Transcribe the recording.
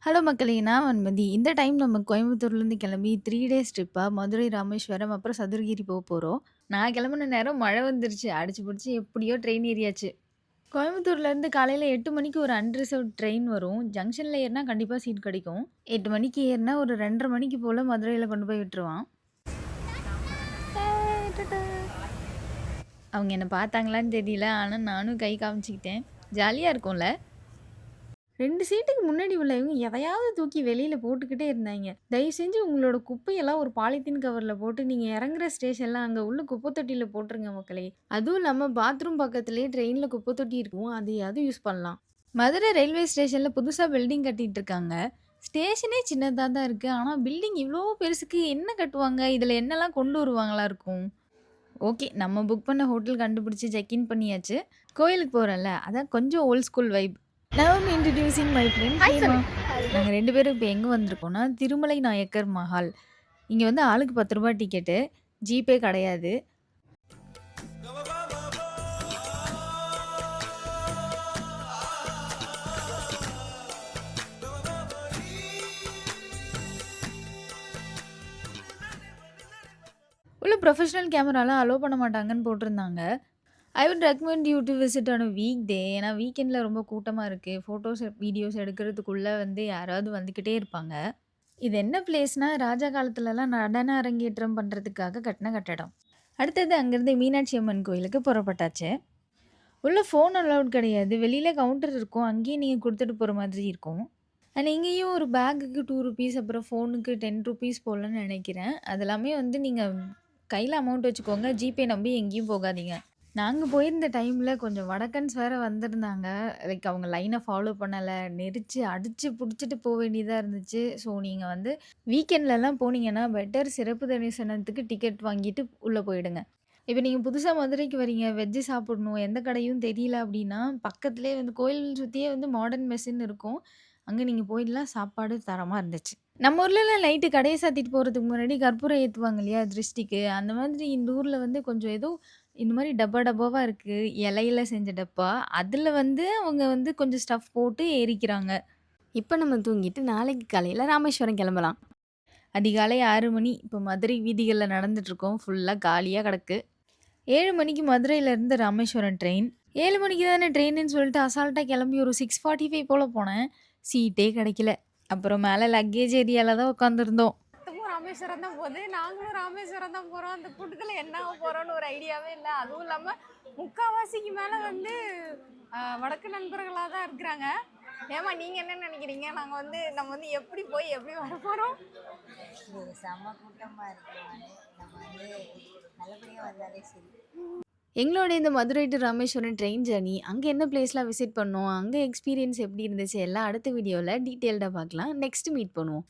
Hello மக்களே! நான் வன்மதி. இந்த டைம் நம்ம கோயம்புத்தூர்லேருந்து கிளம்பி 3 டேஸ் ட்ரிப்பா மதுரை, ராமேஸ்வரம், அப்புறம் சதுரகிரி போறோம். நான் கிளம்புன நேரம் மழை வந்துருச்சு. அடிச்சு புடிச்சு எப்படியோ ட்ரெயின் ஏறியாச்சு. கோயம்புத்தூர்லேருந்து காலையில 8 மணிக்கு ஒரு அன்ரிசர்வ்ட் ட்ரெயின் வரும். ஜங்ஷன்ல ஏறுனா கண்டிப்பா சீட் கிடைக்கும். 8 மணிக்கு ஏறுனா ஒரு 2:30 மணிக்கு போல மதுரையில கொண்டு போய் விட்டுருவான். அவங்க என்ன பார்த்தாங்களான்னு தெரியல. ஆனா நானும் கை காமிச்சுக்கிட்டேன். ஜாலியா இருக்கும்ல? 2 சீட்டுக்கு முன்னாடி உள்ளவங்க எதையாவது தூக்கி வெளியில போட்டுக்கிட்டே இருந்தாய்ங்க. தயவு செஞ்சு உங்களோட குப்பையெல்லாம் ஒரு பாலித்தீன் கவர்ல போட்டு நீங்க இறங்குற ஸ்டேஷன்ல அங்க உள்ள குப்பை தொட்டியில போட்டுருங்க மக்களே. அதுவும் இல்லாம பாத்ரூம் பக்கத்திலேயே ட்ரெயின்ல குப்பை தொட்டி இருக்கும். அதையாவது யூஸ் பண்ணலாம். மதுரை ரயில்வே ஸ்டேஷன்ல புதுசா பில்டிங் கட்டிட்டு இருக்காங்க. ஸ்டேஷனே சின்னதா தான் இருக்கு. ஆனா பில்டிங் இவ்ளோ பெருசுக்கு என்ன கட்டுவாங்க? இதுல என்னலாம் கொண்டு வருவாங்களா இருக்கும்? ஓகே. நம்ம புக் பண்ண ஹோட்டல் கண்டுபிடிச்சு செக் இன் பண்ணியாச்சு. கோயிலுக்கு போறோம்ல, அதான் கொஞ்சம் old school vibe. Now I'm introducing my friend Hema. நாங்க 2 பேரும் இப்ப எங்க வந்திருக்கோம்னா, திருமலை நாயக்கர் மஹால். இங்க வந்து ஆளுக்கு ரூ. 10 டிக்கெட்டு. ஜிபே கிடையாது. உள்ள ப்ரொஃபஷனல் கேமராலாம் அலோ பண்ண மாட்டாங்கன்னு போட்டிருந்தாங்க. I would recommend you to visit on a week day. ஏன்னா வீக்கெண்ட்ல ரொம்ப கூட்டமா இருக்கு. ஃபோட்டோஸ், வீடியோஸ் எடுக்கிறதுக்குள்ள வந்து யாராவது வந்துக்கிட்டே இருப்பாங்க. இது என்ன பிளேஸ்னா, ராஜா காலத்துலலாம் நடன அரங்கேற்றம் பண்றதுக்காக கட்டின கட்டடம். அடுத்தது அங்கேருந்து மீனாட்சி அம்மன் கோயிலுக்கு புறப்பட்டாச்சு. உள்ள ஃபோன் அலவுட் கிடையாது. வெளியில கவுண்டர் இருக்கும். அங்கேயே நீங்க குடுத்துட்டு போற மாதிரி இருக்கும். அண்ட் இங்கேயும் ஒரு பேக்குக்கு ₹2 அப்புறம் ஃபோனுக்கு ₹10 போலன்னு நெனைக்கிறேன். அது எல்லாமே வந்து நீங்க கையில அமௌண்ட் வச்சுக்கோங்க. ஜிபே நம்பி எங்கேயும் போகாதீங்க. நாங்க போயிருந்த டைம்ல கொஞ்சம் வடக்கன்ஸ் வேற வந்திருந்தாங்க. லைக் அவங்க லைன ஃபாலோ பண்ணல. நெரிச்சு, அடிச்சு புடிச்சுட்டு வேண்டியதா இருந்துச்சு. ஸோ நீங்க வந்து வீக்கெண்ட்லலாம் போனீங்கன்னா, பெட்டர் சிறப்பு தரிசனத்துக்கு டிக்கெட் வாங்கிட்டு உள்ள போயிடுங்க. இப்ப நீங்க புதுசா மதுரைக்கு வரீங்க, வெஜ் சாப்பிடணும், எந்த கடையும் தெரியல அப்டின்னா, பக்கத்திலேயே வந்து கோயில் சுத்தியே வந்து மாடர்ன் மெஸ்ஸுன்னு இருக்கும். அங்க நீங்க போயிடலாம். சாப்பாடு தரமா இருந்துச்சு. நம்ம ஊர்லலாம் நைட்டு கடைய சாத்திட்டு போறதுக்கு முன்னாடி கற்பூரம் ஏத்துவாங்க இல்லையா? திருஷ்டிக்கு. அந்த மாதிரி இந்த ஊர்ல வந்து கொஞ்சம் ஏதோ இந்த மாரி டப்பா டப்பாவா இருக்கு. இலையில செஞ்ச டப்பா. அதுல வந்து அவங்க வந்து கொஞ்சம் ஸ்டஃப் போட்டு எரிக்கிறாங்க. இப்ப நம்ம தூங்கிட்டு நாளைக்கு காலையில ராமேஸ்வரம் கிளம்பலாம். அதிகாலை 6 மணி. இப்ப மதுரை வீதிகள்ல நடந்துட்டுருக்கோம். ஃபுல்லா காலியா கிடக்கு. 7 மணிக்கு மதுரையிலேருந்து ராமேஸ்வரம் ட்ரெயின். 7 மணிக்கு தானே ட்ரெயினுன்னு சொல்லிட்டு அசால்ட்டா கிளம்பி ஒரு 6:45 போல போனேன். சீட்டே கிடைக்கல. அப்புறம் மேல லக்கேஜ் ஏரியால தான் உட்காந்துருந்தோம். ராமேஸ்வரம் தான் போகுது. நாங்களும் ராமேஸ்வரம் தான் போகிறோம். அந்த கூட்டத்தில் என்ன ஆக போகிறோன்னு ஒரு ஐடியாவே இல்லை. அதுவும் இல்லாமல் முக்கால்வாசிக்கு மேலே வந்து வடக்கு நண்பர்களாக தான் இருக்கிறாங்க. ஏமா நீங்கள் என்ன நினைக்கிறீங்க? நாங்கள் வந்து நம்ம வந்து எப்படி போய் எப்படி வர போகிறோம்? இது செம்ம கூட்டமாக இருக்கிறாங்க. நம்ம வந்து நல்லபடியாக வந்தாலே சரி. எங்களோட இந்த Madurai to Rameswaram train journey, அங்க என்ன பிளேஸ்லாம் விசிட் பண்ணோம், அங்க எக்ஸ்பீரியன்ஸ் எப்படி இருந்துச்சு, எல்லாம் அடுத்த வீடியோல டீட்டெயில்டா பார்க்கலாம். நெக்ஸ்ட் மீட் பண்ணுவோம்.